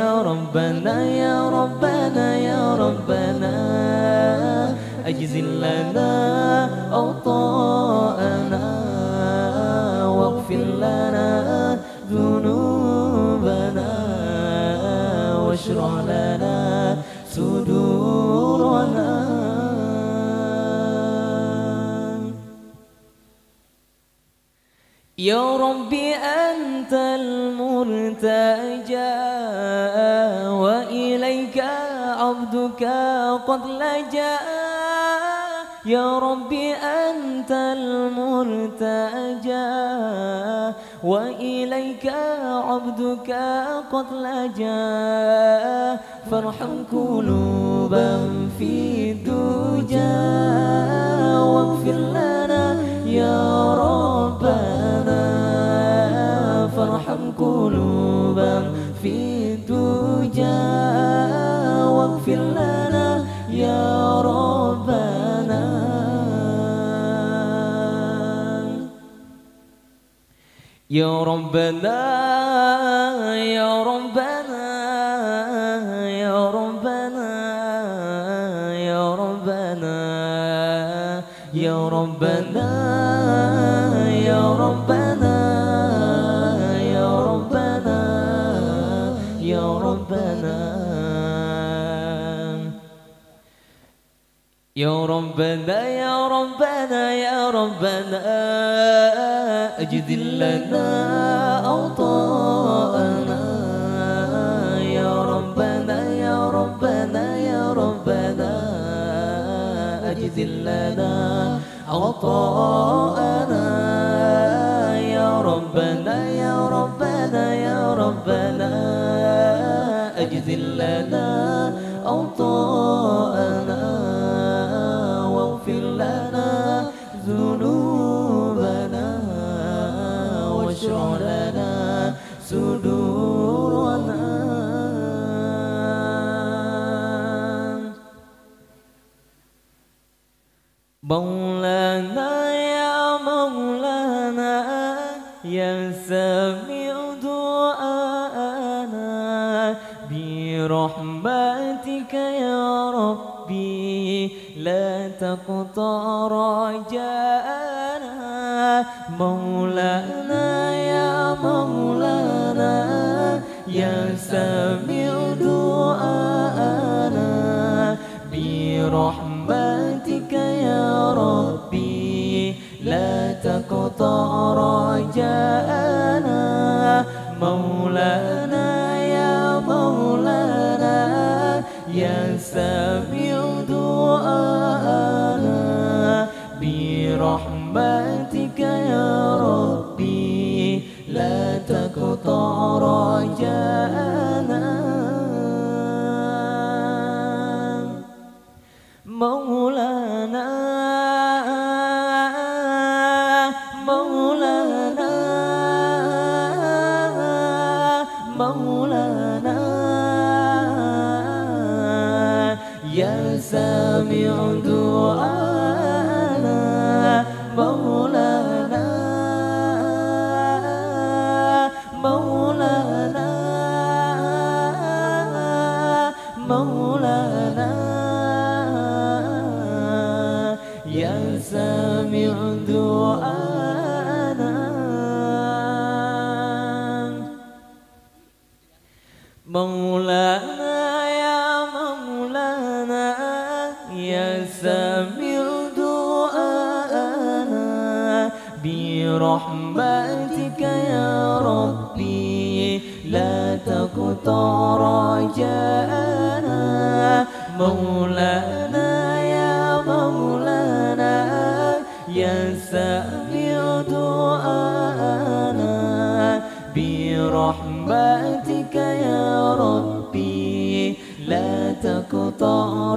يا ربنا يا ربنا يا ربنا أجزل لنا أوطاءنا واغفر لنا ذنوبنا واشرح لنا صدورنا. يا ربي أنت المرتجى وإليك عبدك قد لجأ. يا ربي أنت المرتجى وإليك عبدك قد لجأ. فارحم قلوبا في الدجى واغفر لنا يا ربنا. فارحم قلوبا في الدجى واغفر لنا يا ربنا. يا ربنا يا ربنا يا ربنا يا ربنا يا ربنا يا ربنا يا ربنا يا ربنا يا ربنا يا ربنا يا ربنا أجدل لنا أوطاءنا. يا ربنا يا ربنا يا ربنا أجدل لنا أوطاءنا. يا ربنا يا ربنا يا ربنا أجدل لنا أوطاءنا واغفر لنا ذنوبنا واشرح لنا صدورنا. مولانا يا مولانا يا سميع دعاءنا برحمتك يا ربي لا تقطع رجاءنا. مولانا يا مولانا يا سميع دعاءنا برحمتك يا ربي لا تقطع رجاءنا. مولانا يا مولانا يا سميع دعاءنا برحمتك يا ربي لا تقطع رجاءنا. مولانا مولانا مولانا يا سامع دعانا. مولانا مولانا مولانا يا سامع دعانا. مولانا يا مولانا يا سامع دعانا برحمتك يا ربي لا تقطع رجاءنا. مولانا يا مولانا يا سامع دعانا برحمتك يا ربي لا تقطع